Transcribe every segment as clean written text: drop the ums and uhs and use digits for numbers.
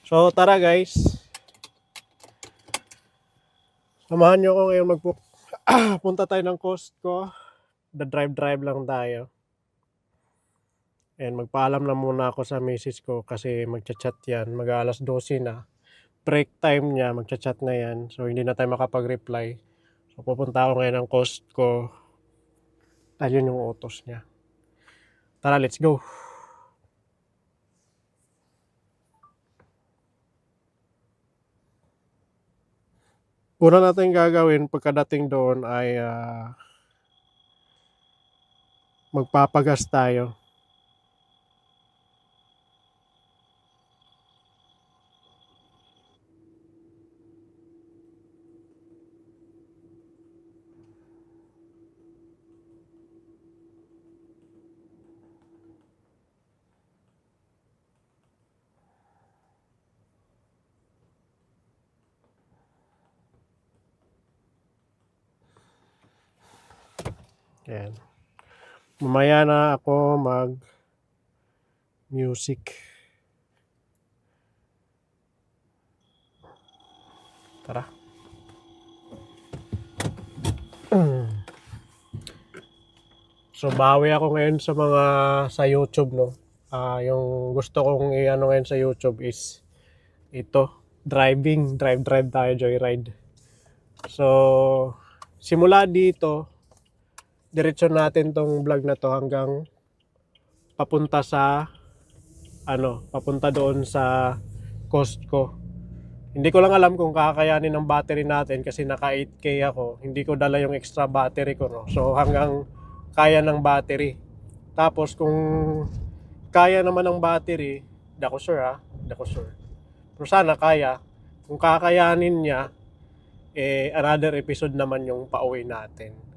So tara guys, samahan nyo ko ngayon punta tayo ng Costco. Drive lang tayo. And magpaalam na muna ako sa misis ko kasi magchat-chat yan. Mag-alas 12 na. Break time niya, magchat-chat na yan. So hindi na tayo makapag-reply. So pupunta ako ngayon ng Costco. Ayun yung utos niya. Tara, let's go. Una natin gagawin pagkadating doon ay magpapagas tayo. Ayan. Mamaya na ako mag-music. Tara. So bawi ako ngayon sa mga sa YouTube, no. Yung gusto kong i-ano ngayon sa YouTube is ito, drive tayo, joyride. So simula dito, diretso natin tong vlog na to hanggang papunta doon sa Costco. Hindi ko lang alam kung kakayanin ng battery natin kasi naka 8K ako. Hindi ko dala yung extra battery ko, no. So hanggang kaya ng battery. Tapos kung kaya naman ng battery, di ako sure. Pero sana kaya. Kung kakayanin niya, another episode naman yung pauwi natin.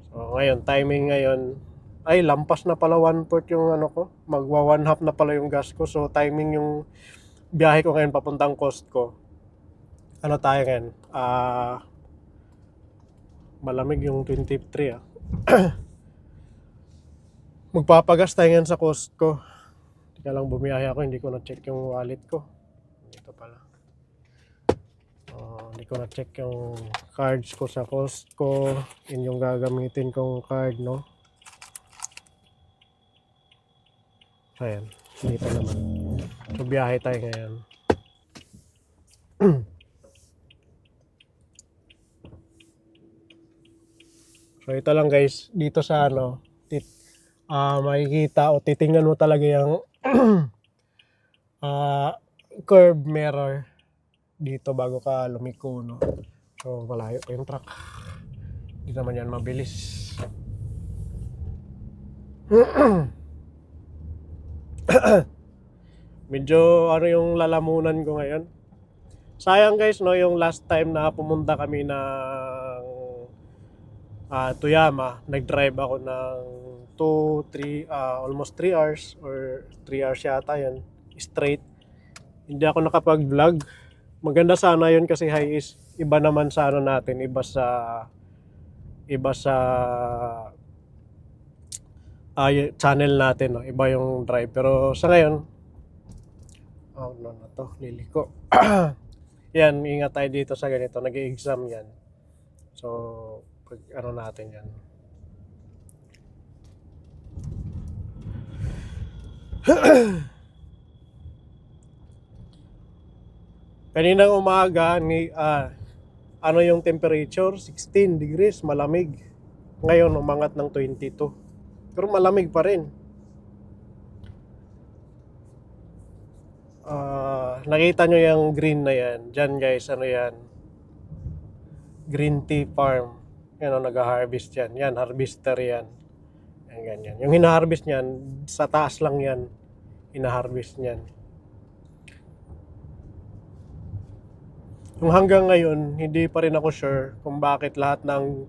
So ngayon, timing ngayon, ay lampas na pala 1/4 yung ano ko. Magwa 1/2 na pala yung gas ko. So timing yung biyahe ko ngayon papuntang Costco. Ano tayo ngayon? Malamig yung 23 . Magpapagas tayo ngayon sa Costco. Teka lang, bumiyahe ako, hindi ko na-check yung wallet ko. Ito pala. Hindi ko na-check yung cards ko sa Costco. Yun yung gagamitin kong card, no? So, ayan. Dito naman. So, biyahe tayo ngayon. So, ito lang guys. Dito sa makikita o titingnan mo talaga yung curb mirror dito bago ka lumiko, no? So malayo pa yung truck, hindi naman yan mabilis. Medyo yung lalamunan ko ngayon. Sayang guys, no, yung last time na pumunta kami ng Toyama, nag-drive ako ng 2-3 almost 3 hours or 3 hours yata yun straight. Hindi ako nakapag-vlog. Maganda sana yun kasi iba naman sa natin, iba sa channel natin, no? Iba yung drive. Pero sa ngayon, liliko. Yan, ingat tayo dito sa ganito, nag-i-exam yan. So, pag natin yan. Kaninang umaga yung temperature 16 degrees, malamig. Ngayon umangat ng 22. Pero malamig pa rin. Nakita nyo yung green na yan. Diyan guys, yan? Green tea farm. Yan nag-harvest yan. Yan, harvester yan. Yan, ganyan. Yung hina-harvest niyan, sa taas lang yan. Hina-harvest niyan. Yung hanggang ngayon, hindi pa rin ako sure kung bakit lahat ng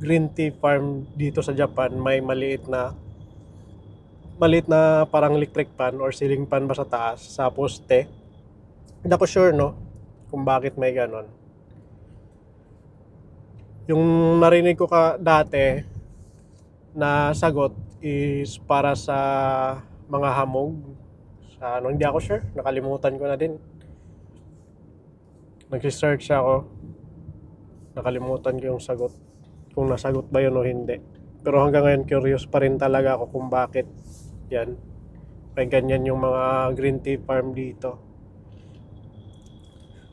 green tea farm dito sa Japan may maliit na parang electric fan or ceiling fan ba sa taas, sa poste. Hindi ako sure, no, kung bakit may ganon. Yung narinig ko dati na sagot is para sa mga hamog, Sa ano, hindi ako sure. Nakalimutan ko na din. Nag-research ako. Nakalimutan ko yung sagot. Kung nasagot ba yun o hindi. Pero hanggang ngayon, curious pa rin talaga ako kung bakit yan. May ganyan yung mga green tea farm dito.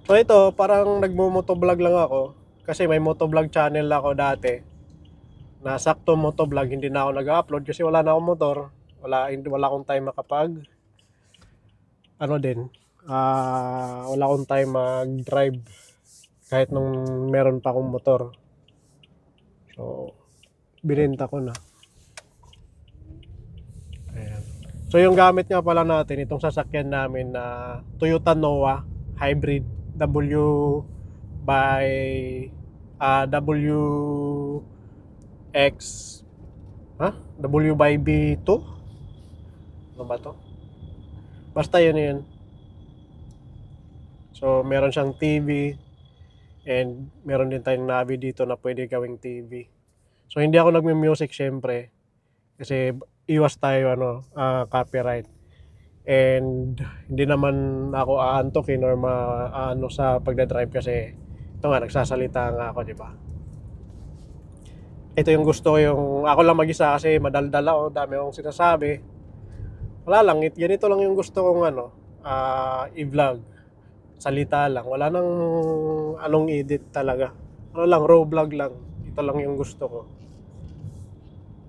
So ito, parang nagmo-motovlog lang ako. Kasi may motovlog channel ako dati. Na sakto motovlog, hindi na ako nag-upload kasi wala na akong motor. Wala akong time makapag ano din, wala akong time mag-drive kahit nung meron pa akong motor. So, binenta ko na. Ayan. So, yung gamit nga pala natin, itong sasakyan namin na Toyota Noah Hybrid W by WX W by B2? Ano ba to? Basta yun. So, meron siyang TV and meron din tayong navi dito na pwede gawing TV. So, hindi ako nagme-music syempre kasi iwas tayo copyright. And hindi naman ako aantokin or maano sa pagdadrive kasi ito nga, nagsasalita nga ako, di ba? Ito yung gusto ko, yung ako lang mag-isa kasi madaldal ako, dami akong sinasabi. Wala lang, ganito lang yung gusto kong i-vlog. Salita lang, wala nang anong edit talaga. Ano lang, raw vlog lang. Ito lang yung gusto ko.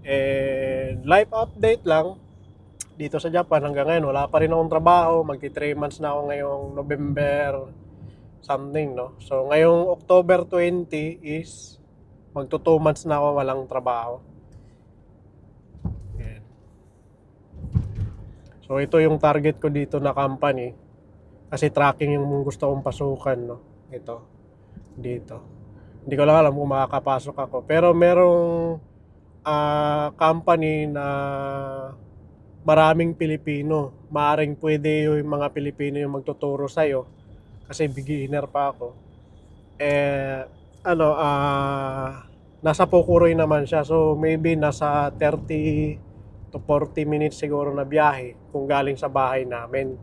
And life update lang dito sa Japan hanggang ngayon. Wala pa rin akong trabaho. Magti 3 months na ako ngayong November something, no? So ngayong October 20 is magto 2 months na ako walang trabaho. Yan. So ito yung target ko dito na company. Kasi tracking yung gusto kong pasukan, no? Ito. Dito. Hindi ko lang alam kung makakapasok ako. Pero merong company na maraming Pilipino. Maaring pwede yung mga Pilipino yung magtuturo sa'yo. Kasi beginner pa ako. Nasa Pukuroy naman siya. So maybe nasa 30 to 40 minutes siguro na biyahe kung galing sa bahay namin.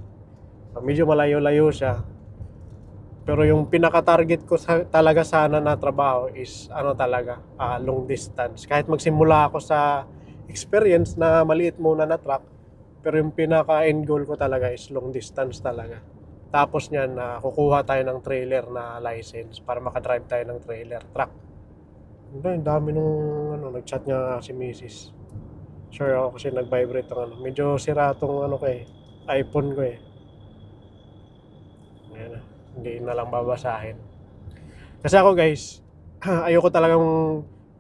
Medyo malayo-layo siya. Pero yung pinaka-target ko talaga sana na trabaho is long distance. Kahit magsimula ako sa experience na maliit muna na truck, pero yung pinaka-end goal ko talaga is long distance talaga. Tapos niyan, kukuha tayo ng trailer na license para makadrive tayo ng trailer truck. Ang dami nung nag-chat nga si Mrs. Sure ako kasi nag-vibrate ang medyo sira tong iPhone ko eh. Ayan, hindi na lang babasahin. Kasi ako guys, ayoko talagang,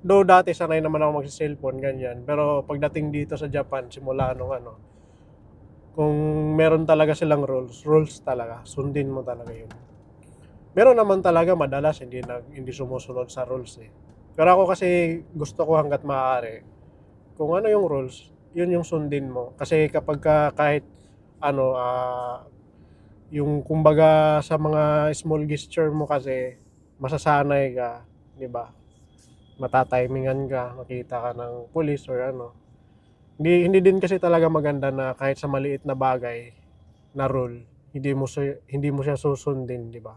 though dati sanay naman ako magsi-cellphone ganyan, pero pagdating dito sa Japan, simula kung meron talaga silang rules talaga, sundin mo talaga yun. Meron naman talaga madalas hindi sumusunod sa rules eh. Pero ako kasi gusto ko hanggat maaari, kung ano yung rules, yun yung sundin mo. Kasi kapag kahit yung kumbaga sa mga small gesture mo kasi masasanay ka, 'di ba? Matatimingan ka, makita ka ng pulis or Hindi din kasi talaga maganda na kahit sa maliit na bagay na rule, hindi mo siya susundin, 'di ba?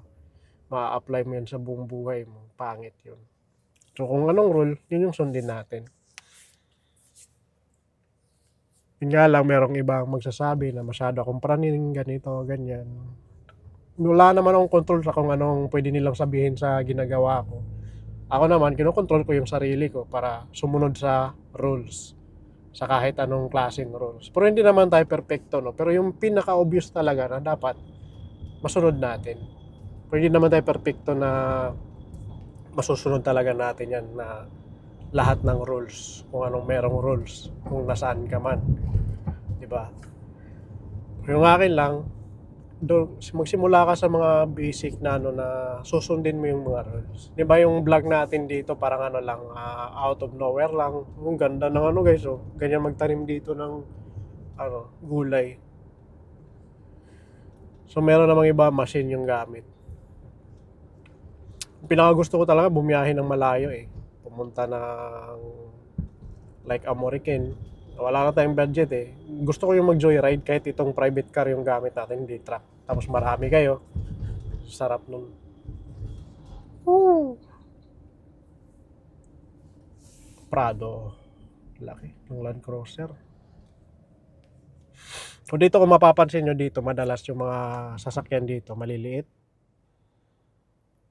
Ma-apply mo 'yan sa buong buhay mo. Pangit 'yun. So kung anong rule, yun yung sundin natin. Yun nga lang, merong ibang magsasabi na masyado akong praning, ganito, ganyan. Wala naman akong control sa kung anong pwede nilang sabihin sa ginagawa ko. Ako naman, kinokontrol ko yung sarili ko para sumunod sa rules. Sa kahit anong klaseng rules. Pero hindi naman tayo perfecto, no? Pero yung pinaka-obvious talaga na dapat masunod natin. Pero hindi naman tayo perfecto na masusunod talaga natin yan na lahat ng rules, kung anong merong rules, kung nasaan ka man, di ba? Yung akin lang, magsimula ka sa mga basic na na susundin mo yung mga rules. Di ba yung vlog natin dito parang out of nowhere lang. Ang ganda ng guys, ganyan magtanim dito ng gulay. So meron namang iba machine yung gamit. Pinakagusto ko talaga bumiyahe ng malayo eh. Pumunta ng like Amorican Wala na tayong budget eh. Gusto ko yung mag-joyride kahit itong private car yung gamit natin, hindi truck. Tapos marami kayo. Sarap nun. Woo! Prado. Laki. Yung Land Cruiser. So dito kung mapapansin nyo dito, madalas yung mga sasakyan dito, maliliit.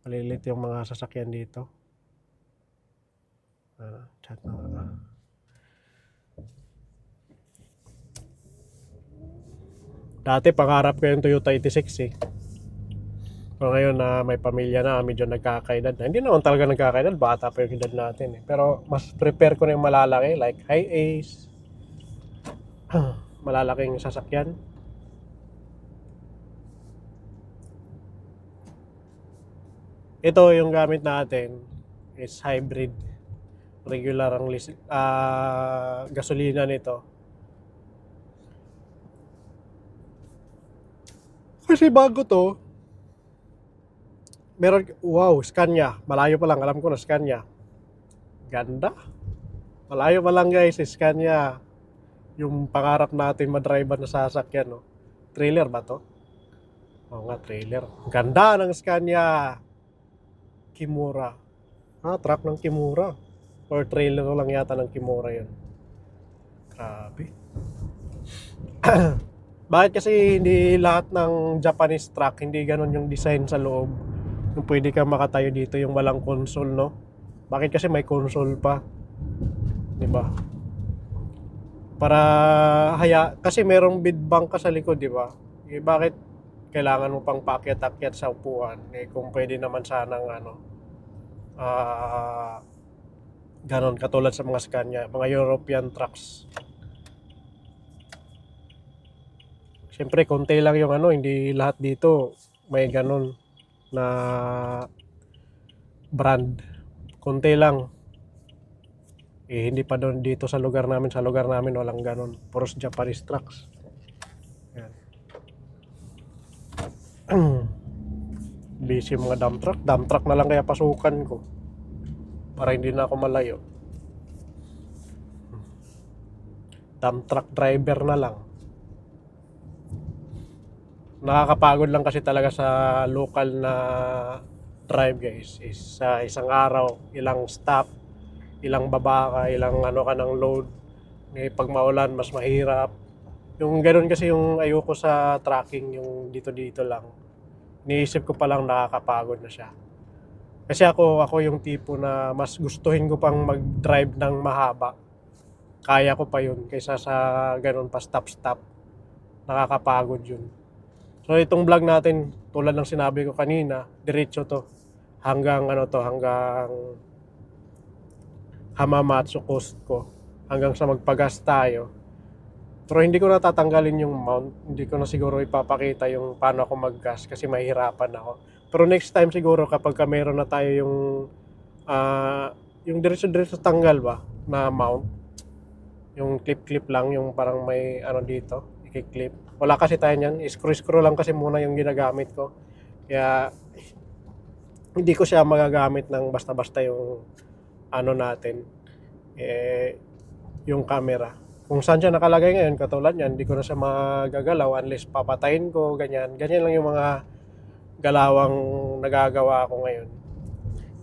Maliliit yung mga sasakyan dito. Chat na. Dati pangarap ko yung Toyota 86 eh. Pero ngayon na may pamilya na, medyo nagkakaedad na. Hindi naman talaga nagkakaedad, bata pa yung edad natin eh. Pero mas prepare ko na yung malalaki, like high ace. Malalaking sasakyan. Ito yung gamit natin is hybrid. Regular ang gasolina nito. Kasi bago to, meron, wow, Scania. Malayo pa lang, alam ko na Scania. Ganda. Malayo pa lang guys, Scania. Yung pangarap natin madrive na sasakyan, no? Trailer ba to? Oo nga, trailer. Ganda ng Scania. Kimura. Truck ng Kimura. Or trailer lang yata ng Kimura yun. Grabe. Bakit kasi hindi lahat ng Japanese truck, hindi ganun yung design sa loob? Yung pwede ka makatayo dito, yung walang console, no? Bakit kasi may console pa? Diba? Para kasi merong bid bank ka sa likod, diba? Bakit kailangan mo pang paakyat-akyat sa upuan? Kung pwede naman sanang ganon, katulad sa mga Scania, mga European trucks. Siyempre, konti lang yung hindi lahat dito may ganon na brand. Konti lang. Hindi pa doon dito sa lugar namin. Sa lugar namin walang ganon. Puros Japanese trucks. Yan. Busy mga dump truck. Dump truck na lang kaya pasukan ko. Para hindi na ako malayo. Dump truck driver na lang. Nakakapagod lang kasi talaga sa local na drive guys, is sa isang araw ilang stop, ilang baba ka, ilang ka ng load. Pag maulan mas mahirap yung ganoon, kasi yung ayoko sa tracking, yung dito lang. Niisip ko pa lang nakakapagod na siya, kasi ako yung tipo na mas gustuhin ko pang mag drive ng mahaba. Kaya ko pa yun kaysa sa ganoon pa stop, nakakapagod yun. So itong vlog natin, tulad ng sinabi ko kanina, diretso to hanggang hanggang Hamamatsu Costco, hanggang sa magpagas tayo. Pero hindi ko na tatanggalin yung mount, hindi ko na siguro ipapakita yung paano ako maggas kasi mahihirapan ako. Pero next time siguro kapag meron na tayo yung diretso tanggal ba na mount, yung clip lang, yung parang may dito, i-clip. Wala kasi tayo niyan, screw lang kasi muna yung ginagamit ko. Kaya hindi ko siya magagamit ng basta-basta yung natin, yung camera. Kung saan siya nakalagay ngayon, katulad yan, hindi ko na siya magagalaw unless papatayin ko, ganyan lang yung mga galawang nagagawa ko ngayon.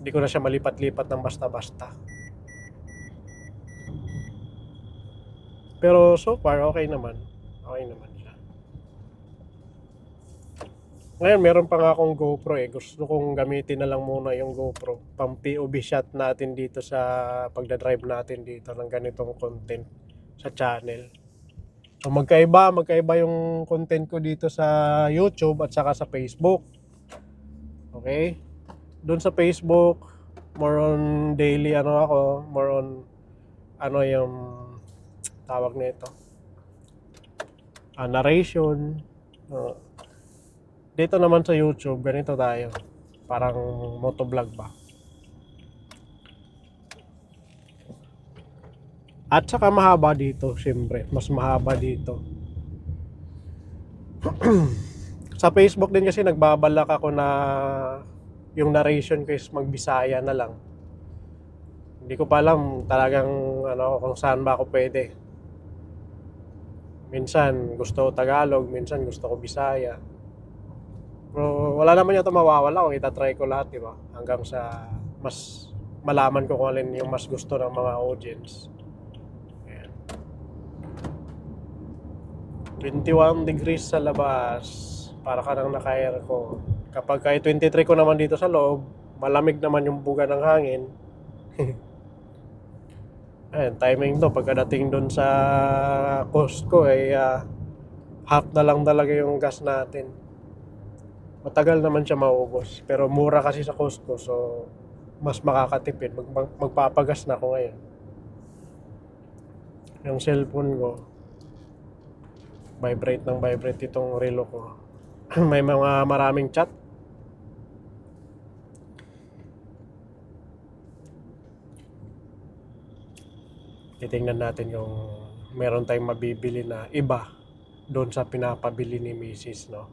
Hindi ko na siya malipat-lipat ng basta-basta. Pero so far okay naman siya. Ngayon meron pa nga akong GoPro gusto kong gamitin na lang muna yung GoPro pang POV shot natin dito sa pagdadrive natin dito ng ganitong content sa channel. So magkaiba yung content ko dito sa YouTube at saka sa Facebook. Okay? Doon sa Facebook, more on daily more on yung tawag nito, narration. Dito naman sa YouTube, ganito tayo, parang motovlog ba. At saka mahaba dito, siyempre mas mahaba dito. Sa Facebook din kasi nagbabalak ako na yung narration ko is magbisaya na lang. Hindi ko pa alam talagang kung saan ba ako pwede. Minsan gusto ko Tagalog, minsan gusto ko Bisaya. Pero wala naman yata mawawala kung itatry ko lahat, di ba? Hanggang sa mas malaman ko kung alin yung mas gusto ng mga audience. Ayan. 21 degrees sa labas. Para ka nang naka-aircon. Kapag kay 23 ko naman dito sa loob, malamig naman yung buga ng hangin. Ayan, timing to. Pagkadating dun sa Costco ay half na lang talaga yung gas natin. Matagal naman siya maubos. Pero mura kasi sa Costco, so mas makakatipid. Magpapagas na ako ngayon. Yung cellphone ko, vibrate ng vibrate itong relo ko. May mga maraming chat. Titingnan natin yung meron tayong mabibili na iba doon sa pinapabili ni Mrs. no.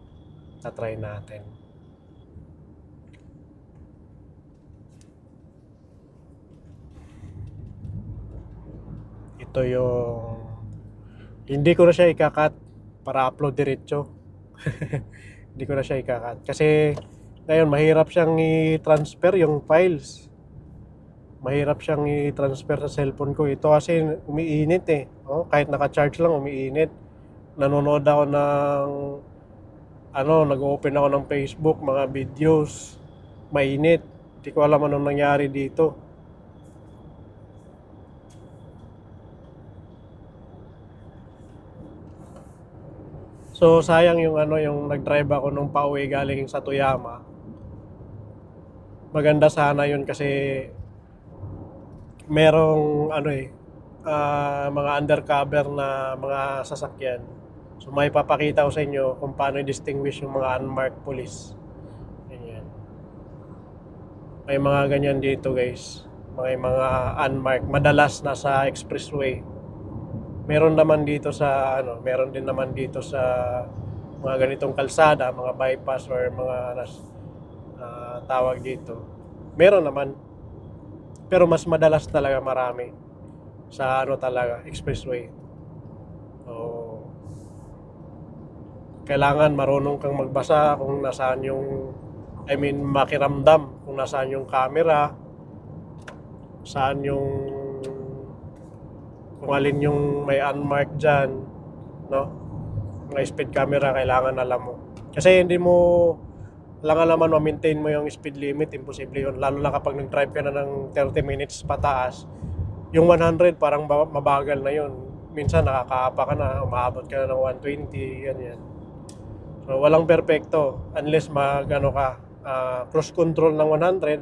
Tatry natin. Ito yung hindi ko na siya ikakat para upload diretso. Hindi ko na siya ikakat kasi ngayon mahirap siyang i-transfer yung files. Mahirap siyang i-transfer sa cellphone ko. Ito kasi umiinit eh. Oh, kahit naka-charge lang umiinit. Nanonood ako ng nag-open ako ng Facebook, mga videos. Mainit. Hindi ko alam anong nangyari dito. So sayang yung yung nag-drive ako nung pauwi galing sa Toyama. Maganda sana yun kasi merong mga undercover na mga sasakyan. So may papakita ko sa inyo kung paano i-distinguish yung mga unmarked police. Ganyan. May mga ganyan dito guys. May mga unmarked. Madalas nasa expressway. Meron din naman dito sa mga ganitong kalsada, mga bypass or mga tawag dito. Meron naman. Pero mas madalas talaga marami sa talaga expressway. So kailangan marunong kang magbasa kung nasaan makiramdam kung nasaan yung camera, saan kung alin yung may unmarked dyan, no? Mga speed camera kailangan alam mo. Kasi hindi mo lang naman ma-maintain mo yung speed limit, imposible yun. Lalo na kapag nag-drive ka na ng 30 minutes pataas, yung 100 parang mabagal na yun. Minsan nakakaapa ka na, umaabot ka na ng 120, ganyan. So walang perfecto unless cross control ng 100.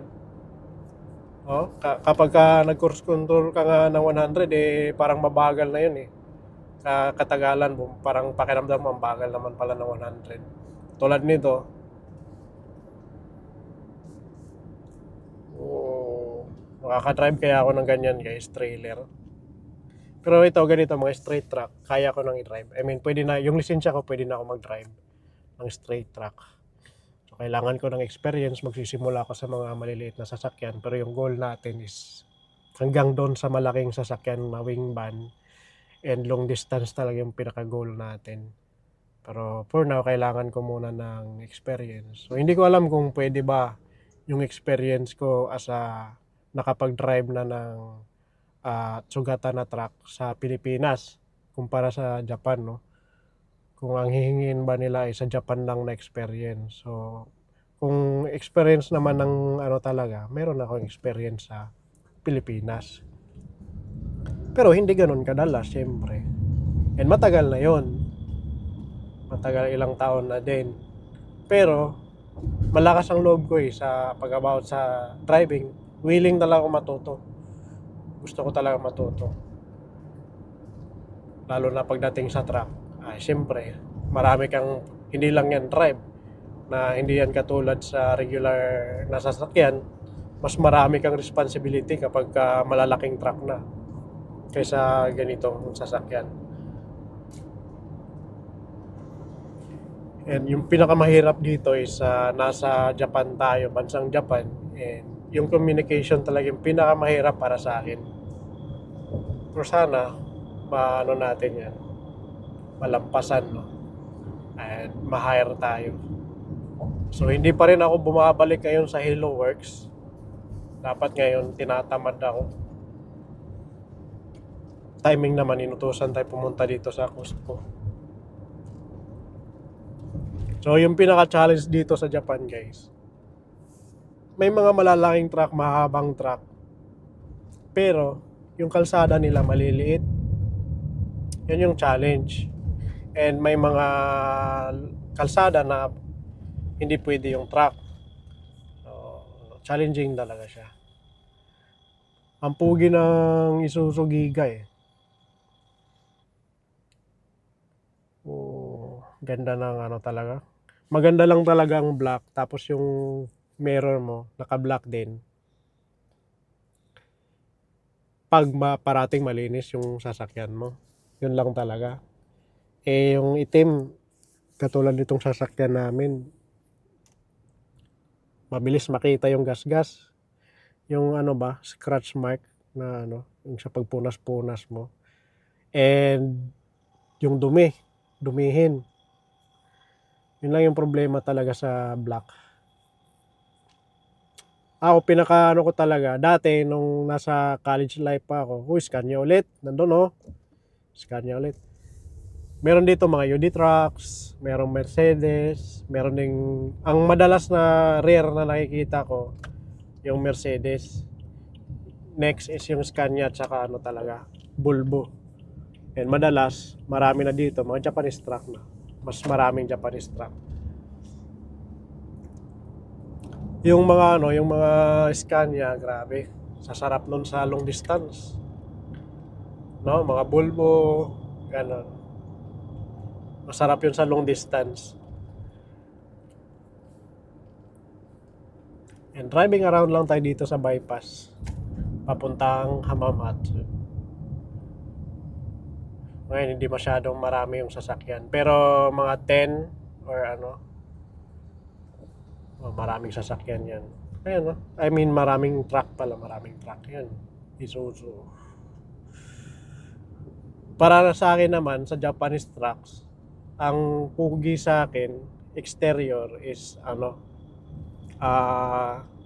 Kapag nag-cross control ka nga ng 100, parang mabagal na yun eh. Katagalan mo, parang pakiramdam mo, ang bagal naman pala ng 100. Tulad nito, makaka-drive kaya ako ng ganyan guys, trailer. Pero ito, ganito, mga straight truck, kaya ko nang i-drive. Pwede na, yung lisensya ko, pwede na ako mag-drive ng straight truck. So, kailangan ko ng experience, magsisimula ako sa mga maliliit na sasakyan. Pero yung goal natin is hanggang doon sa malaking sasakyan na wing van and long distance talaga yung pinaka-goal natin. Pero for now, kailangan ko muna ng experience. So, hindi ko alam kung pwede ba yung experience ko as a nakapag-drive na ng sugatan na truck sa Pilipinas kumpara sa Japan, no? Kung ang hihingin ba nila ay sa Japan lang na experience. So, kung experience naman ng talaga, meron akong experience sa Pilipinas. Pero hindi ganun kadalas, syempre. And matagal na yon. Matagal, ilang taon na din. Pero, malakas ang loob ko sa pag-about sa driving. Willing talaga ako matuto. Gusto ko talaga matuto. Lalo na pagdating sa truck. Siyempre, marami kang, hindi lang yan drive, na hindi yan katulad sa regular na sasakyan. Mas marami kang responsibility kapag malalaking truck na kaysa ganitong sasakyan. And yung pinakamahirap dito is nasa Japan tayo, bansang Japan. And yung communication talaga yung pinakamahirap para sa akin. Pero sana, maano natin yan. malampasan, no? And ma-hire tayo. So hindi pa rin ako bumabalik ngayon sa Hello Works. Dapat ngayon tinatamad ako. Timing naman, inutusan tayo pumunta dito sa Costco. So yung pinaka-challenge dito sa Japan, guys, may mga malalaking truck, mahabang truck, pero yung kalsada nila maliliit. Yun yung challenge. And may mga kalsada na hindi pwede yung truck. So, challenging talaga siya. Ang pugi ng Isuzu Giga eh. Oh, ganda ng ano talaga. Maganda lang talaga ang black, tapos yung mirror mo naka-black din. Pag parating malinis yung sasakyan mo, yun lang talaga. Eh yung itim, katulad nitong sasakyan namin, mabilis makita yung gas-gas. Yung ano ba, scratch mark na ano, yung sa pagpunas-punas mo. And yung dumihin. Yun lang yung problema talaga sa black. Ako, pinaka ano ko talaga, dati nung nasa college life pa ako, Scania ulit, nandun oh, Scania ulit. Meron dito mga UD trucks, merong Mercedes, meron ding, ang madalas na rare na nakikita ko, yung Mercedes. Next is yung Scania at saka ano talaga, Volvo. And madalas, marami na dito, mga Japanese truck na. Mas maraming Japanese truck. Yung mga ano, yung mga Scania, grabe. Sasarap nun sa long distance. No, mga Volvo, ganun. Masarap yun sa long distance. And driving around lang tayo dito sa bypass. Papuntang Hamamatsu. Ngayon, hindi masyadong marami yung sasakyan. Pero mga 10 or ano, maraming sasakyan yan. Ayan, no? I mean, maraming truck pala. Maraming truck yan. Isuzu. Para sa akin naman, sa Japanese trucks, ang pugi sa akin, exterior is ano,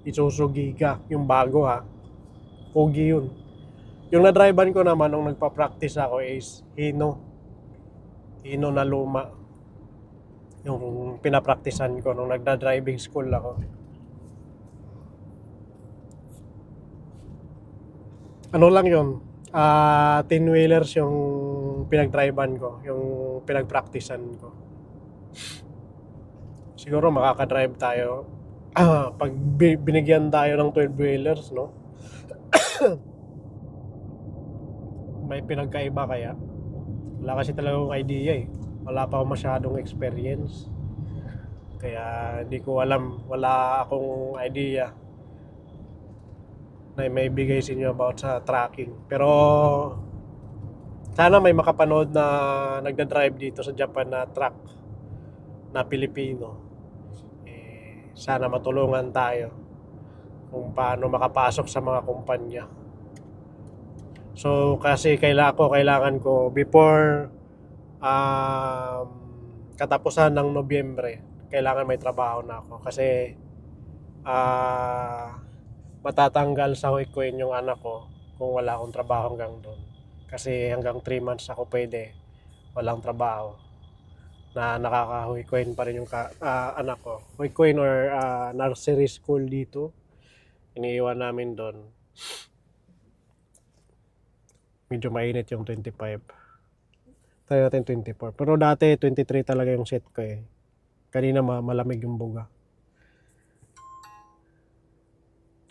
Isuzu Giga. Yung bago ha. Pugi yun. Yung na-drivean ko naman nung nagpa-practice ako is Hino na luma. Yung pinapraktisan ko nung nagda-driving school ako. Ano lang yun, 10-wheelers yung pinag-drivean ko, yung pinag-practicean ko. Siguro makaka-drive tayo pag binigyan tayo ng 12-wheelers, no? May pinagkaiba kaya? Wala kasi talagang idea eh. Wala pa akong masyadong experience. Kaya hindi ko alam, wala akong idea na may bigay sa inyo about sa tracking. Pero sana may makapanood na nagda-drive dito sa Japan na truck na Pilipino. Sana matulungan tayo kung paano makapasok sa mga kumpanya. So kasi kailangan ko before katapusan ng Nobyembre, kailangan may trabaho na ako kasi matatanggal sa Huikoin yung anak ko kung wala akong trabaho hanggang doon. Kasi hanggang 3 months ako pwede walang trabaho na nakaka-Huikoin pa rin yung anak ko. Huikoin or nursery school dito. Iniiwan namin doon. Medyo mainit yung 25. Tayo natin 24. Pero dati 23 talaga yung set ko eh. Kanina malamig yung buga.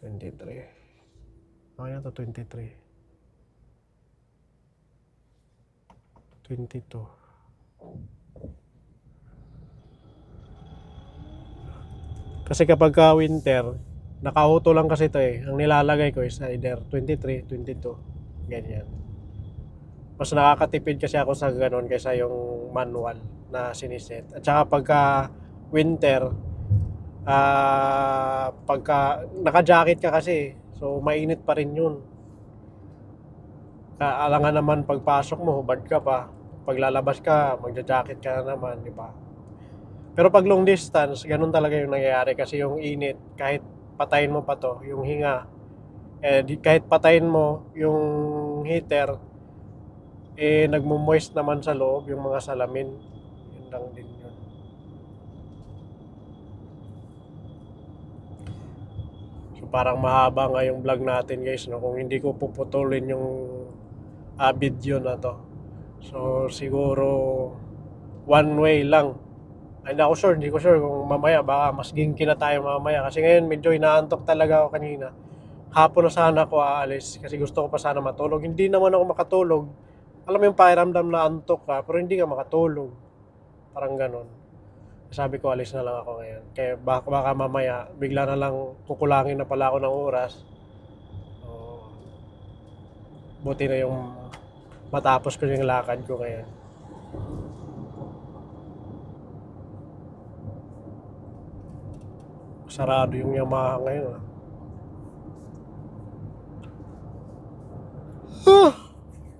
23. Okay na to, 23. 22. Kasi kapag ka winter, naka-auto lang kasi ito eh. Ang nilalagay ko is either 23, 22. Ganyan. Mas nakakatipid kasi ako sa ganun kaysa yung manual na siniset. At saka pagka winter, pagka naka-jacket ka kasi, so mainit pa rin yun. Alangan naman pagpasok mo, hubad ka pa. Pag lalabas ka, magja-jacket ka na naman, di ba? Pero pag long distance, ganun talaga yung nangyayari kasi yung init, kahit patayin mo pa to, yung hinga, kahit patayin mo yung heater, nagmo-moist naman sa loob yung mga salamin. Yun lang din yun. So parang mahaba nga yung vlog natin guys, no? Kung hindi ko puputulin yung video na to. So siguro one way lang. Ay, hindi ko sure kung mamaya baka mas ginky na tayo mamaya kasi ngayon medyo inaantok talaga ako kanina. Hapon na sana ako aalis kasi gusto ko pa sana matulog. Hindi naman ako makatulog. Alam mo yung pakiramdam na antok ka pero hindi ka makatulog. Parang ganon. Sabi ko alis na lang ako ngayon. Kaya baka mamaya bigla na lang kukulangin na pala ako ng oras. So, buti na yung matapos ko yung lakad ko ngayon. Sarado yung Yamaha ngayon.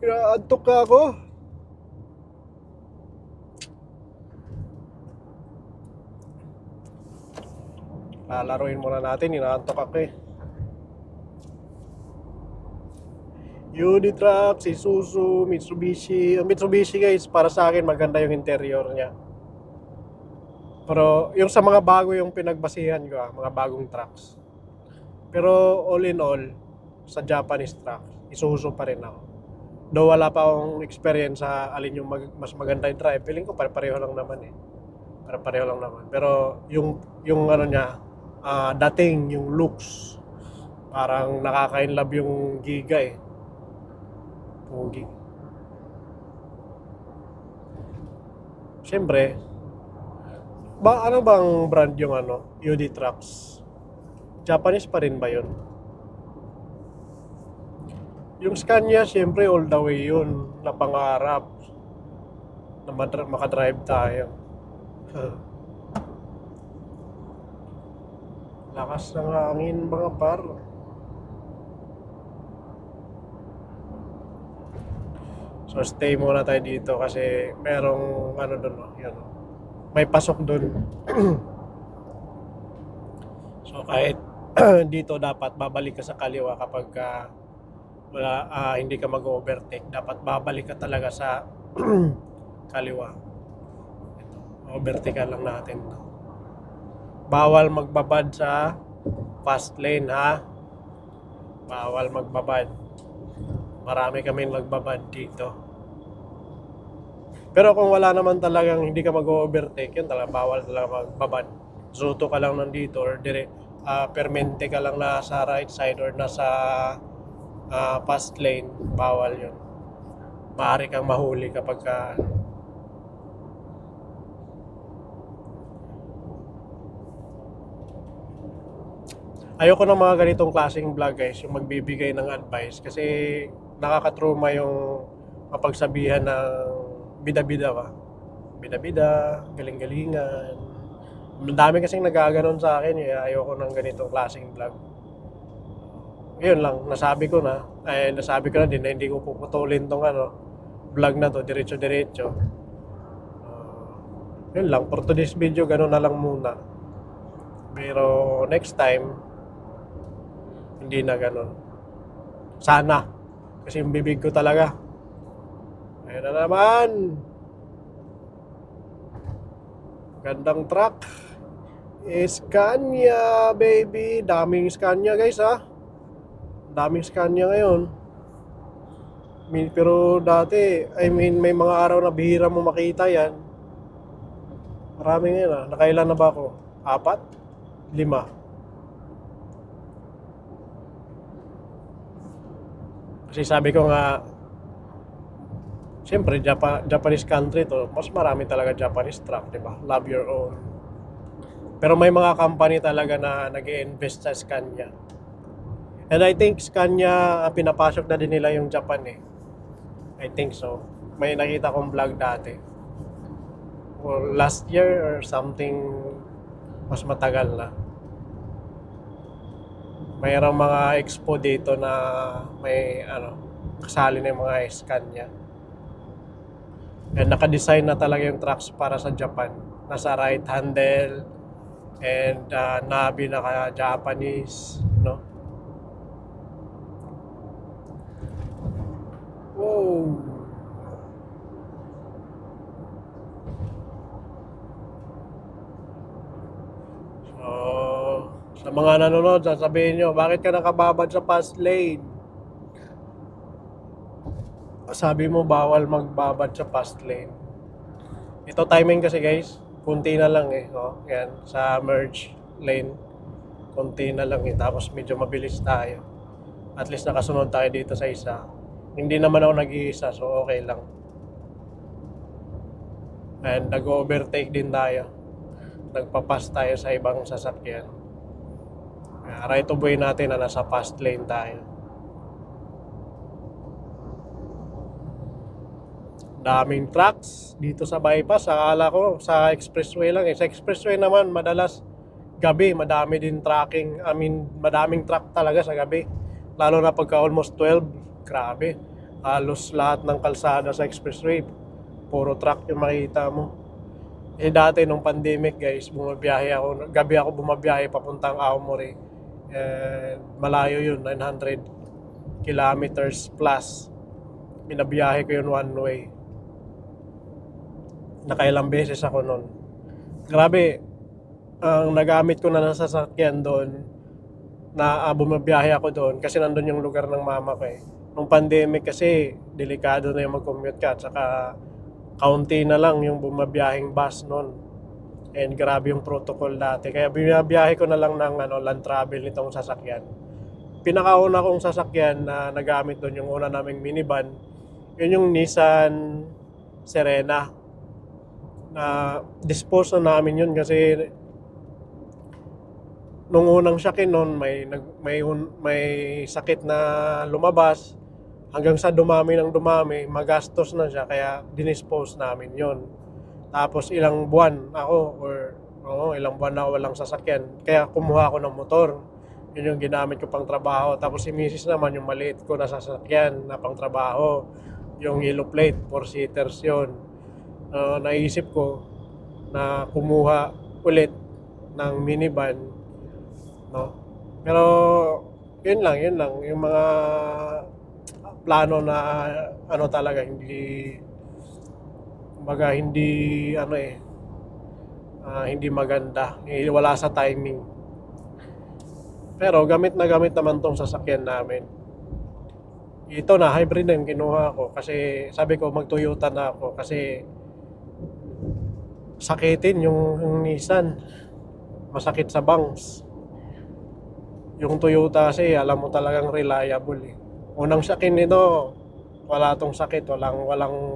Inaantok ka ako. Lalaroin muna natin, inaantok ako eh. Unitrack, Isuzu, Mitsubishi. Ang Mitsubishi guys, para sa akin maganda yung interior niya. Pero yung sa mga bago yung pinagbasihan ko, mga bagong trucks. Pero all in all, sa Japanese truck, Isuzu pa rin ako. Though wala pa akong experience sa alin yung mas maganda yung drive, feeling ko pare-pareho lang naman eh. Pare-pareho lang naman. Pero yung ano niya, dating yung looks, parang nakaka-inlove yung Giga eh. Pogi. Siyempre, ano bang brand yung UD Trucks? Japanese pa rin ba yun? Yung Scania, siyempre all the way yun na pangarap na makadrive tayo. Lakas ng hangin mga par. So stay muna tayo dito kasi merong doon, yun. May pasok doon. So kahit dito dapat babalik ka sa kaliwa kapag hindi ka mag-overtake. Dapat babalik ka talaga sa kaliwa. Ito, overtake lang natin to. Bawal magbabad sa fast lane ha. Bawal magbabad. Marami kaming magbabad dito. Pero kung wala naman talagang hindi ka mag-overtake, yun talaga bawal talaga magbabad. Zuto ka lang nandito or permente ka lang na sa right side or nasa fast lane, bawal yun. Maaari kang mahuli kapag ayoko ng mga ganitong klaseng vlog guys, yung magbibigay ng advice kasi nakakatruma yung mapagsabihan ng bida-bida ba? Bida-bida, galing-galingan. Madami kasing nagaganon sa akin eh. Ayoko ng ganitong klaseng vlog. Yun lang, nasabi ko na din na hindi ko puputulin tong vlog na to, diretso-diretso. Yun lang, for today's video, ganun na lang muna. Pero next time, hindi na ganun. Sana. Kasi yung bibig ko talaga. Ayun na naman. Gandang truck. Scania, baby. Daming Scania guys ha. Daming Scania ngayon. Pero dati, may mga araw na bihira mo makita yan. Marami ngayon ha. Nakailan na ba ako? 4? 5? Kasi sabi ko nga, siyempre Japanese country to, mas marami talaga Japanese truck, di ba? Love your own. Pero may mga company talaga na nag-i-invest sa Scania. And I think Scania, pinapasok na din nila yung Japan eh. I think so. May nakita kong vlog dati. Or last year or something, mas matagal na. Mayroong mga expo dito na may kasali na yung mga Scania. And naka-design na talaga yung trucks para sa Japan. Nasa right handle and nabi naka-Japanese, no? Oh. So, sa mga nanonood, sasabihin nyo, bakit ka nakababad sa fast lane? Sabi mo, bawal magbabad sa fast lane. Ito timing kasi guys, kunti na lang eh. Oh, yan, sa merge lane, kunti na lang eh. Tapos medyo mabilis tayo. At least nakasunod tayo dito sa isa. Hindi naman ako nag-iisa, so okay lang. And nag-overtake din tayo. Nagpapas tayo sa ibang sasakyan. Right of way natin na nasa fast lane tayo. Daming trucks dito sa bypass. Akala ko sa expressway lang eh. Sa expressway naman madalas gabi, madami din trucking. Madaming truck talaga sa gabi. Lalo na pagka almost 12, grabe. Halos lahat ng kalsada sa expressway, puro truck yung makita mo. Eh dati nung pandemic guys, bumabiyahe ako, gabi ako bumabiyahe papuntang Aomori. Malayo yun, 900 kilometers plus. Binabiyahe ko yun one way. Nakailang beses ako nun. Grabe, ang nagamit ko na ng sasakyan doon, na bumabiyahe ako doon kasi nandun yung lugar ng mama ko eh. Nung pandemic kasi, delikado na yung mag-commute ka, at saka kaunti na lang yung bumabiyaheng bus noon. And grabe yung protocol dati. Kaya binabiyahe ko na lang ng land travel nitong sasakyan. Pinakauna kong sasakyan na nagamit doon, yung una naming minivan, yun yung Nissan Serena. Na dispose na namin yun kasi nung unang syakin noon may sakit na lumabas, hanggang sa dumami ng dumami, magastos na siya, kaya dinispose namin yon. Tapos ilang buwan ilang buwan na walang sasakyan, kaya kumuha ako ng motor. Yun yung ginamit ko pang trabaho. Tapos si misis naman, yung maliit ko na sasakyan na pang trabaho, yung yellow plate, 4-seaters yun. Naisip ko na kumuha ulit ng minivan, no? Pero yun lang yung mga plano na talaga hindi hindi maganda, wala sa timing. Pero gamit naman tong sasakyan namin. Ito na hybrid na yung kinuha ko kasi sabi ko mag-Toyota na ako kasi sakitin yung Nissan, masakit sa bangs. Yung Toyota kasi alam mo talagang reliable eh. Unang sakin nito, wala tong sakit, walang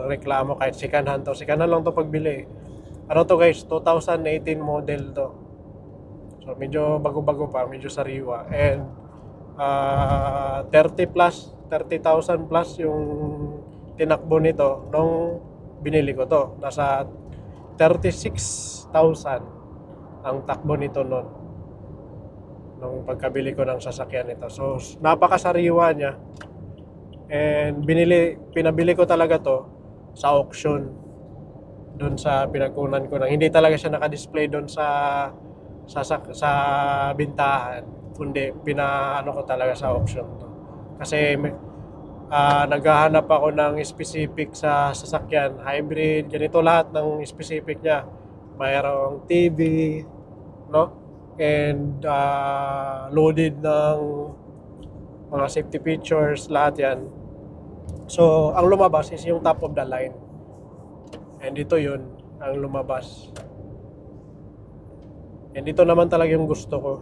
reklamo kahit second hand lang to pagbili. To guys, 2018 model to. So medyo bago-bago pa, medyo sariwa. And 30,000 plus yung tinakbo nito nung binili ko to. Nasa 36,000 ang takbo nito noon nung pagkabili ko ng sasakyan nito. So napakasariwa niya. And pinabili ko talaga to sa auction doon sa pinagkunan ko na hindi talaga siya naka-display doon sa bintahan, kundi pinaano ko talaga sa auction to. Kasi naghahanap ako ng specific sa sasakyan, hybrid, ganito lahat ng specific niya. Mayroong TV, no? And loaded ng mga safety features, lahat yan. So, ang lumabas is yung top of the line. And ito yun, ang lumabas. And ito naman talaga yung gusto ko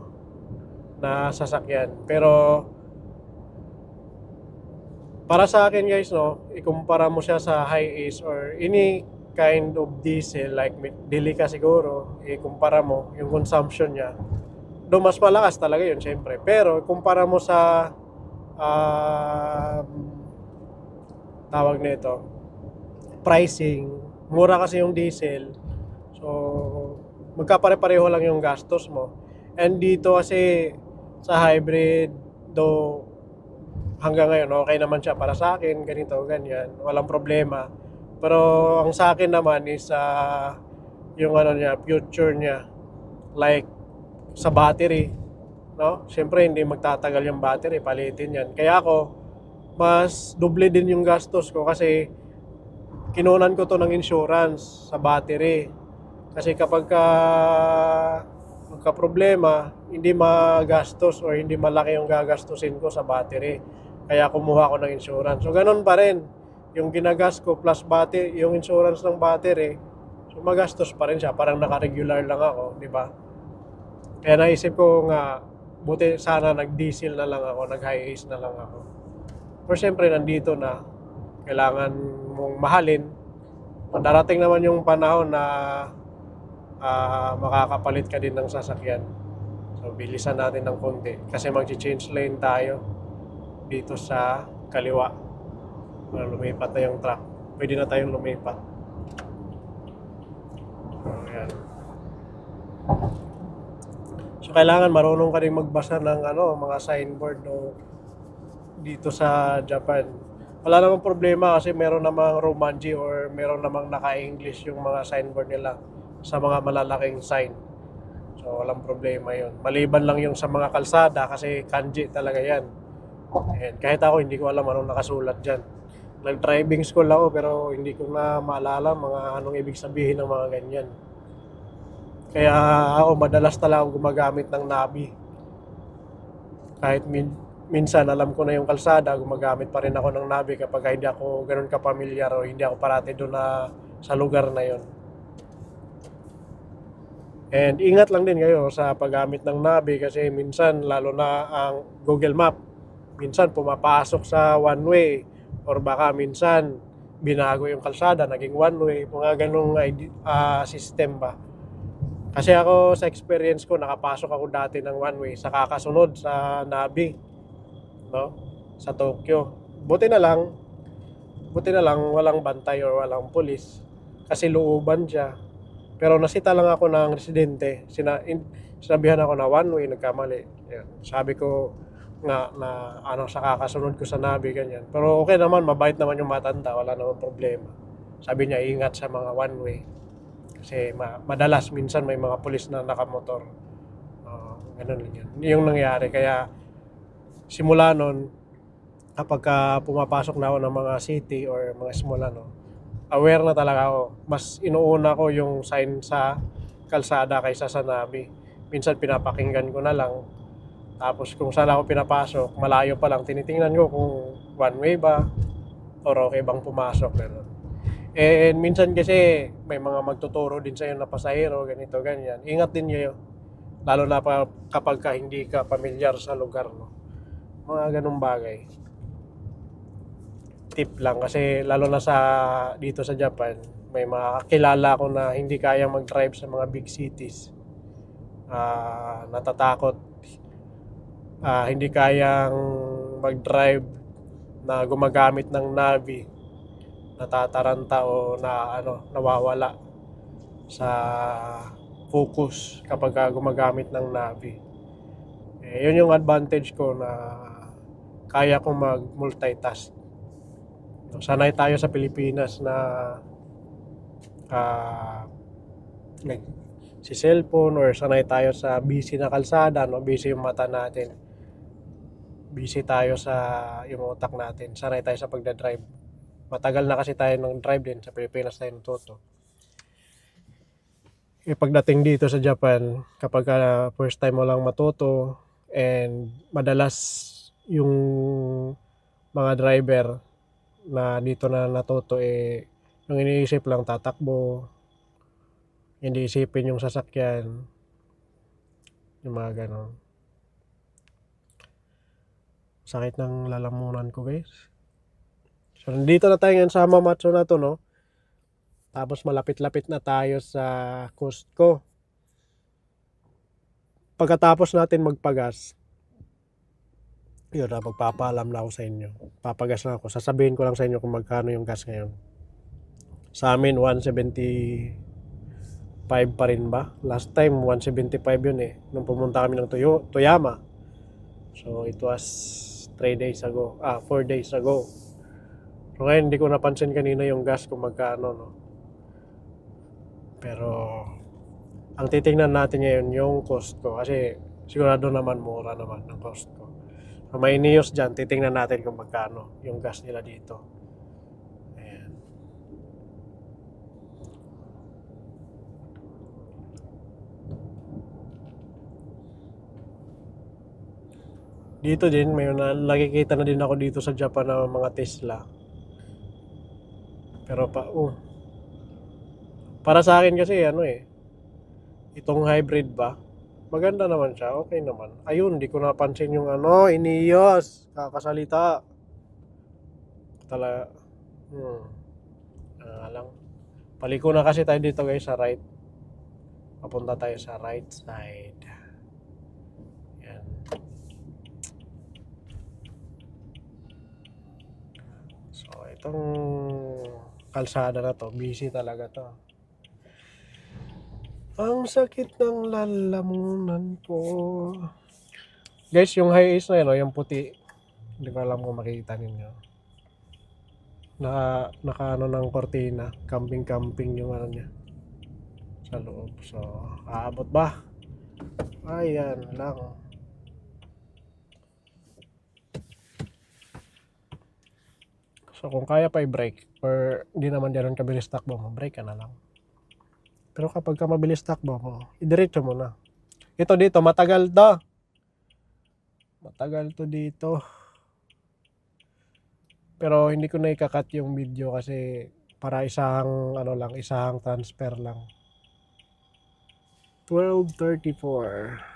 na sasakyan. Pero, para sa akin guys, no, ikumpara mo siya sa high-ace or any kind of diesel, like Delica siguro, ikumpara mo yung consumption niya. Doon mas malakas talaga yun, syempre. Pero, ikumpara mo sa tawag nito, pricing, mura kasi yung diesel, so magkapare-pareho lang yung gastos mo. And dito kasi sa hybrid, though hanggang ngayon okay naman siya para sa akin, ganito, ganyan, walang problema. Pero ang sa akin naman is yung ano niya, future niya, like sa battery, no? Siyempre hindi magtatagal yung battery, palitin yan. Kaya ako, mas doble din yung gastos ko kasi kinunan ko to ng insurance sa battery. Kasi kapag magka-problema, hindi magastos or hindi malaki yung gagastusin ko sa battery. Kaya kumuha ko ng insurance. So ganun pa rin. Yung ginagas ko plus battery, yung insurance ng battery, so magastos pa rin siya. Parang naka-regular lang ako, di ba? Kaya naisip ko nga, buti sana nag-diesel na lang ako, nag-high ace na lang ako. Pero syempre nandito na, kailangan mong mahalin. Darating naman yung panahon na makakapalit ka din ng sasakyan. So bilisan natin ng konti kasi mag-change lane tayo dito sa kaliwa. Lumipat na yung truck. Pwede na tayong lumipat. Ayan. So kailangan marunong ka rin magbasa ng mga signboard dito sa Japan. Wala namang problema kasi meron namang Romanji or meron namang naka-English yung mga signboard nila sa mga malalaking sign. So walang problema yun. Maliban lang yung sa mga kalsada kasi kanji talaga yan. And kahit ako hindi ko alam anong nakasulat dyan. Nag-driving school ako pero hindi ko na maalala mga anong ibig sabihin ng mga ganyan. Kaya ako madalas talaga gumagamit ng Navi. Kahit minsan alam ko na yung kalsada, gumagamit pa rin ako ng Navi kapag hindi ako ganun kapamilyar o hindi ako parati doon na sa lugar na yon. And ingat lang din kayo sa paggamit ng Navi kasi minsan lalo na ang Google Map, minsan pumapasok sa one way or baka minsan binago yung kalsada, naging one way, mga ganung system ba. Kasi ako sa experience ko, nakapasok ako dati ng one way sa kakasunod sa Navi, no? Sa Tokyo. Buti na lang walang bantay or walang pulis kasi looban siya. Pero nasita lang ako ng residente. Sinabihan ako na one way, nagkamali. Yan. Sabi ko nga na sa kakasunod ko sa Navi, ganyan. Pero okay naman, mabait naman yung matanda, wala namang problema. Sabi niya, ingat sa mga one way. Kasi madalas, minsan may mga pulis na nakamotor. Ganun lang yan. Yung nangyari. Kaya simula nun, kapag pumapasok na ako ng mga city or mga small aware na talaga ako. Mas inuuna ko yung sign sa kalsada kaysa sa Navi. Minsan pinapakinggan ko na lang. Tapos kung saan ako pinapasok, malayo pa lang, tinitingnan ko kung one way ba or okay bang pumasok. Ganun. And minsan kasi may mga magtuturo din sa'yo na pasahero, ganito, ganyan. Ingat din nyo. Lalo na kapag hindi ka pamilyar sa lugar. No? Mga ganung bagay. Tip lang kasi lalo na dito sa Japan, may mga kakilala ko na hindi kayang mag-drive sa mga big cities. Natatakot. Hindi kayang mag-drive na gumagamit ng Navi. Natataranta o nawawala sa focus kapag gumagamit ng Navi. Yun yung advantage ko na kaya kong mag-multitask. Sanay tayo sa Pilipinas na si cellphone or sanay tayo sa busy na kalsada, no? Busy yung mata natin. Busy tayo sa yung utak natin. Sanay tayo sa pagdadrive. Matagal na kasi tayo ng drive din. Sa Pilipinas tayo natuto. Pagdating dito sa Japan, kapag first time mo lang matuto and madalas yung mga driver na dito na natuto yung iniisip lang tatakbo, hindi isipin yung sasakyan, yung mga ganon. Sakit ng lalamunan ko, guys. So nandito na tayo ngayon sa Hamamatsu na to, no? Tapos malapit-lapit na tayo sa Costco. Pagkatapos natin magpagas, yun na, magpapaalam na ako sa inyo. Papagas na ako. Sasabihin ko lang sa inyo kung magkano yung gas ngayon. Sa amin, 175 pa rin ba? Last time, 175 yun Nung pumunta kami ng Toyama. So it was 4 days ago. So ngayon hindi ko napansin kanina yung gas kung magkano, no. Pero ang titingnan natin ngayon yung cost ko kasi sigurado naman mura naman ang cost ko. So may Neos dyan, titingnan natin kung magkano yung gas nila dito. Ayan. Dito din, may nakikita na din ako dito sa Japan na mga Tesla. Pero para sa akin kasi itong hybrid ba, maganda naman siya, okay naman. Ayun, di ko napansin yung Ineos, kakasalita. Talaga, lang. Paliko na kasi tayo dito guys sa right. Papunta tayo sa right side. Yan. So, itong kalsada na to, busy talaga to. Ang sakit ng lalamunan ko. Guys, yung highways na yun, yung puti. Hindi ko alam kung makikita ninyo. Naka ng kortina. Camping yung niya. Sa loob. So, aabot ba? Ayan lang. So, kung kaya pa i-brake or hindi naman diyan kabilis takbo mo, brake ka na lang. Pero kapag ka mabilis takbo mo, idiretso mo na. Ito dito, matagal to. Matagal to dito. Pero hindi ko na ikakat yung video kasi para isang isang transfer lang. 12:34.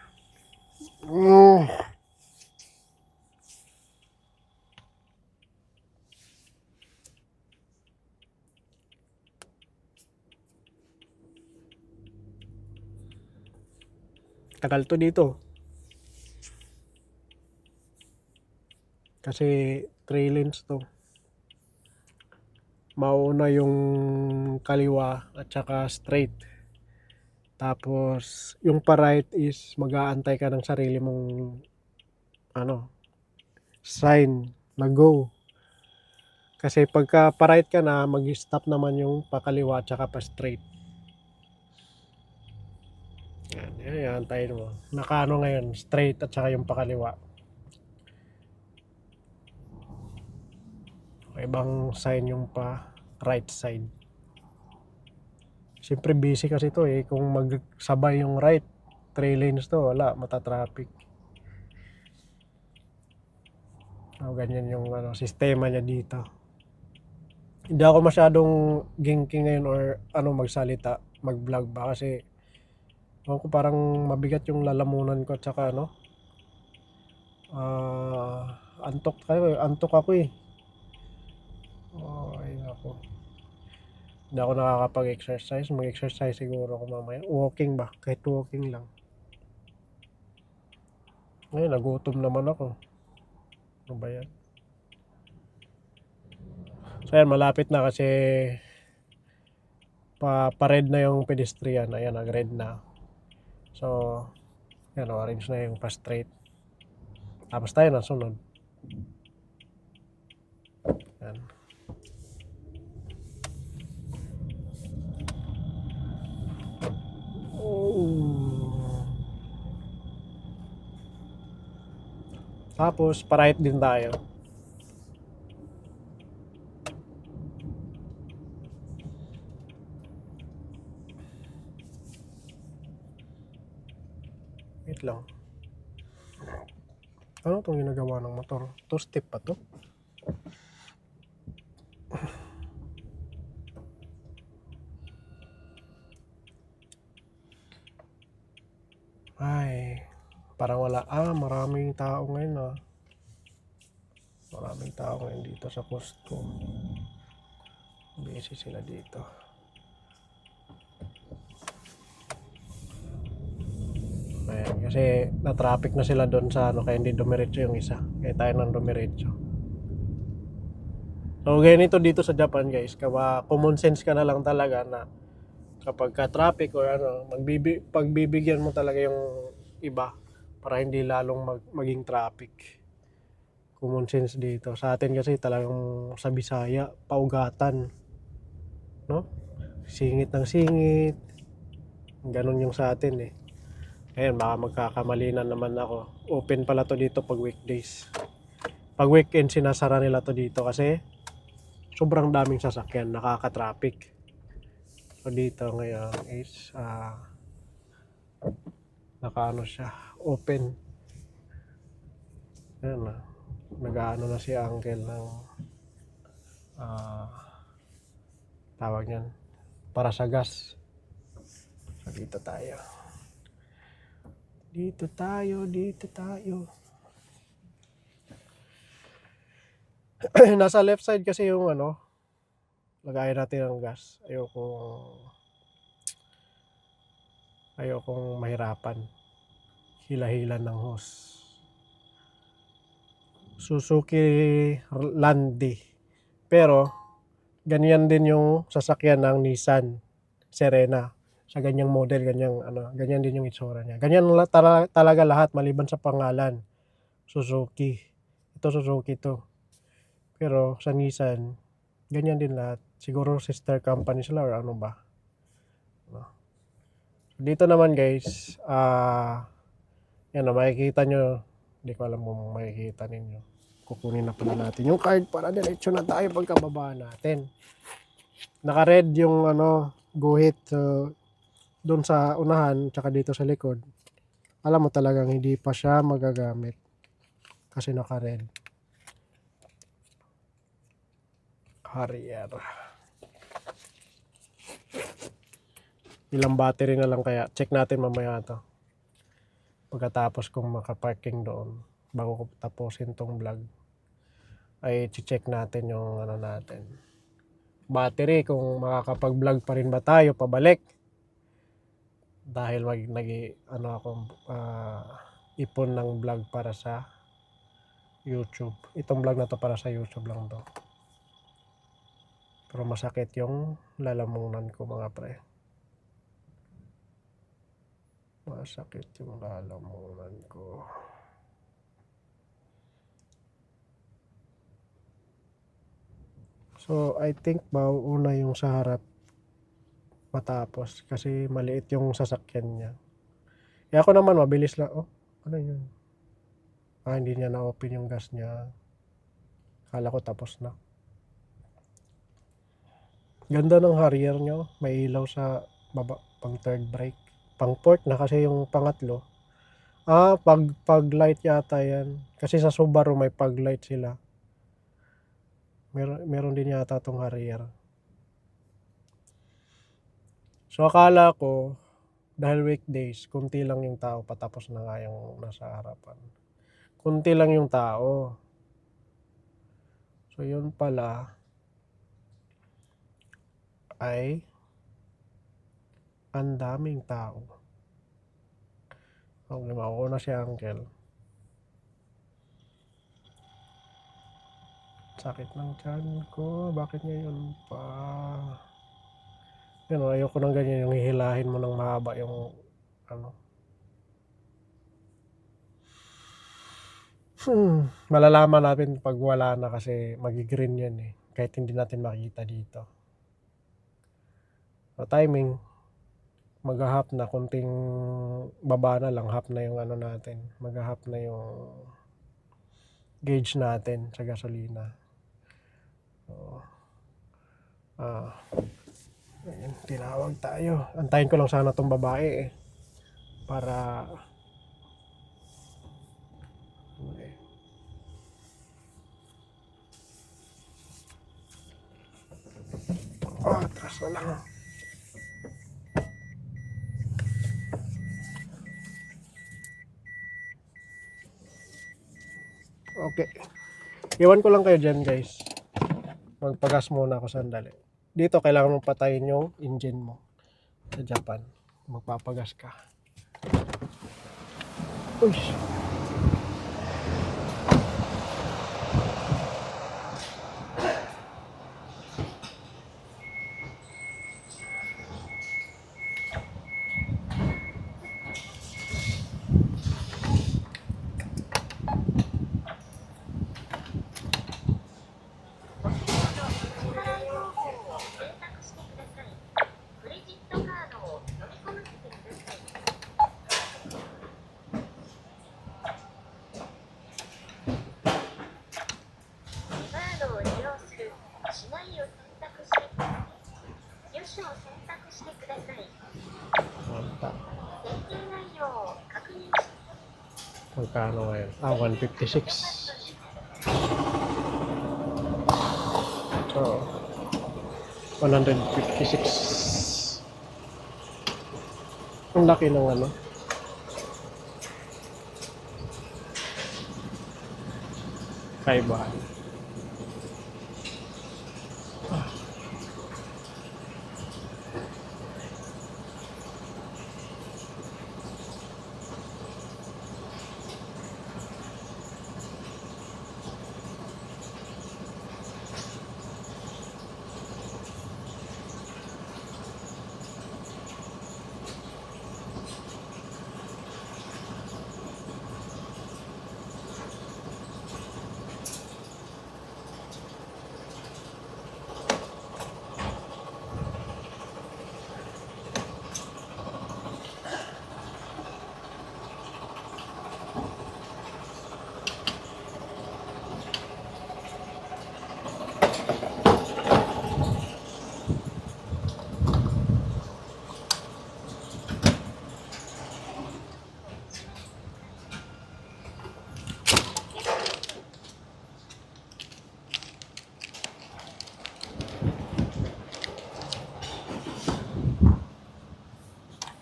Tagal to dito. Kasi 3 lanes to. Mauna yung kaliwa at saka straight. Tapos yung pa right is mag-aantay ka ng sarili mong sign na go. Kasi pagka pa right ka na, mag-stop naman yung pakaliwa at saka pa straight. Yan, antayin mo. Nakaano ngayon, straight at saka yung pakaliwa. Ibang sign yung pa right side. Siyempre busy kasi to kung magsabay yung right 3 lanes to, wala, matatraffic. Ganyan yung sistema niya dito. Hindi ako masyadong ginking ngayon or magsalita, mag-vlog ba kasi ko parang mabigat yung lalamunan ko at saka antok ako ay ako. Hindi ako nakakapag-exercise. Mag-exercise siguro ako mamaya. Walking ba? Kahit walking lang. Ngayon, nagutom naman ako. Ano ba yan? So yan, malapit na kasi pa-red na yung pedestrian. Ayan, nag-red na. So, yan, orange na yung pa-straight. Tapos tayo na sunod. Yan. Tapos, pa-right din tayo. Wait lang. Ano itong ginagawa ng motor? 2-step pa to? Ay, parang wala. Maraming tao ngayon Maraming tao ngayon dito sa Costco. Busy sila dito. Ayan, kasi na-traffic na sila doon sa kaya hindi dumiretso yung isa. Kaya tayo nang dumiretso. So, ganito dito sa Japan guys. Common sense ka na lang talaga na kapag ka-traffic or pagbibigyan mo talaga yung iba para hindi lalong maging traffic. Common sense dito. Sa atin kasi talagang sa Bisaya, paugatan, no? Singit ng singit. Ganun yung sa atin eh. Ayun, baka magkakamali na naman ako. Open pala to dito pag weekdays. Pag weekend, sinasara nila to dito kasi sobrang daming sasakyan, nakaka-traffic. So dito ngayon is nakaano siya, open. Ayan na. Nag-aano na si uncle ng tawag niyan, para sa gas. So dito tayo. Dito tayo. Nasa left side kasi yung ano, lagayan natin ng gas. Ayokong mahirapan. Hila-hila ng hose. Suzuki Landi. Pero ganyan din yung sasakyan ng Nissan Serena. Sa ganyang model, ganyan din yung itsura niya. Ganyan talaga lahat maliban sa pangalan. Suzuki. Ito Suzuki to. Pero sa Nissan, ganyan din lahat. Siguro sister company sila or ano ba. Dito naman guys, yan na, makikita nyo. Hindi ko alam kung makikita ninyo. Kukunin na pala natin yung card para diretso na tayo pagkababa natin. Naka-red yung guhit doon sa unahan tsaka dito sa likod. Alam mo talagang hindi pa siya magagamit kasi naka-red. Harrier. Ilang battery na lang kaya? Check natin mamaya to. Pagkatapos kung makaparking doon, bago ko tapusin tong vlog, ay check natin yung natin. Battery, kung makakapag-vlog pa rin ba tayo pabalik. Dahil ipon ng vlog para sa YouTube. Itong vlog na to para sa YouTube lang to. Pero masakit yung lalamunan ko mga pre. Masakit yung lalamunan ko. So I think mauuna yung sa harap matapos kasi maliit yung sasakyan niya. Kaya ako naman mabilis lang. Oh, ano yun? Hindi niya na-open yung gas niya. Kala ko tapos na. Ganda ng Harrier niya. May ilaw sa baba, pang third brake. Pang fourth na kasi yung pangatlo. Pag light yata yan. Kasi sa Subaru may pag light sila. Meron din yata tong Harrier. So akala ko dahil weekdays, kunti lang yung tao, patapos na nga yung nasa harapan. Kunti lang yung tao. So yun pala ay ang daming tao. Okay, mauna si uncle. Sakit ng tiyan ko. Bakit ngayon pa? Yan, ayoko ng ganyan yung hihilahin mo ng mahaba yung malalaman natin pag wala na kasi magigreen yan eh. Kahit hindi natin makita dito. So, timing. Mag-half na. Kunting baba na lang. Half na yung natin. Mag-half na yung gauge natin sa gasolina. So, ayun, tinawag tayo. Antayin ko lang sana tong babae eh. Para atras na lang. Okay. Iwan ko lang kayo dyan guys. Magpagas muna ako sandali. Dito kailangan mong patayin yung engine mo. Sa Japan. Magpapagas ka. Uy! Magkano ngayon? 156. So, 156. Ang laki ng ano. Kaibahan.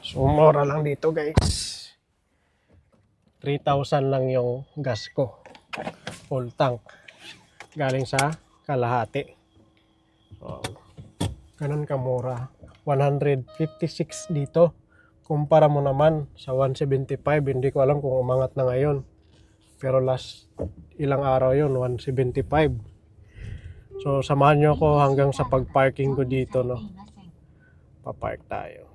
So, mura lang dito guys. 3,000 lang yung gas ko. Full tank. Galing sa kalahati. So, ganun kamura. 156 dito. Kumpara mo naman sa 175. Hindi ko alam kung umangat na ngayon. Pero last ilang araw yun, 175. So, samahan nyo ako hanggang sa pag-parking ko dito, no? Papark tayo.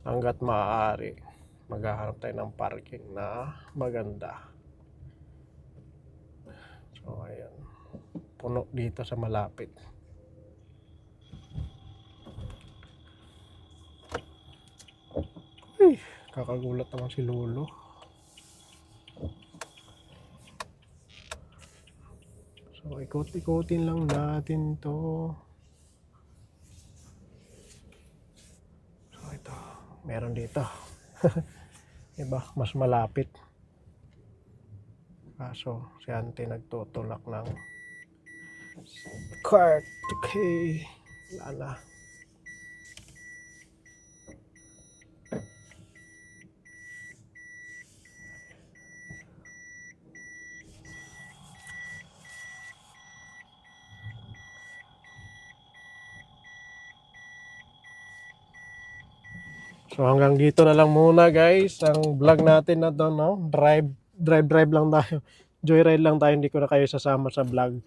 Hanggat maaari, maghahanap tayo ng parking na maganda. So, ayan. Puno dito sa malapit. Ay, kakagulat naman si Lolo. So, ikot-ikotin lang natin to. So, ito. Meron dito. Diba? Mas malapit. Kaso, si Auntie nagtutulak ng cart. Okay. Wala na. So hanggang dito na lang muna guys ang vlog natin na to, no? Drive lang tayo. Joyride lang tayo, hindi ko na kayo sasama sa vlog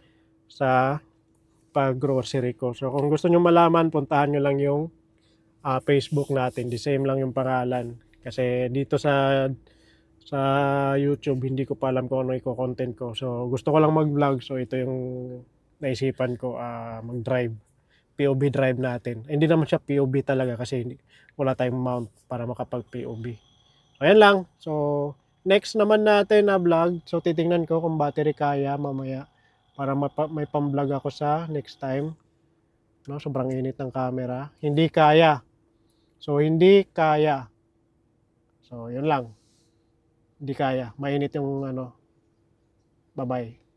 sa pag-grocery ko. So kung gusto nyo malaman, puntahan nyo lang yung Facebook natin. The same lang yung pangalan. Kasi dito sa YouTube, hindi ko pa alam kung ano i-content ko. So gusto ko lang mag-vlog. So ito yung naisipan ko, mag-drive. POV drive natin. Hindi naman siya POV talaga kasi wala tayong mount para makapag POV. So, ayan lang. So, next naman natin na vlog. So, titingnan ko kung battery kaya mamaya para may pang-vlog ako sa next time. No, sobrang init ng camera. Hindi kaya. So, hindi kaya. So, yun lang. Hindi kaya. Mainit yung ano. Bye-bye.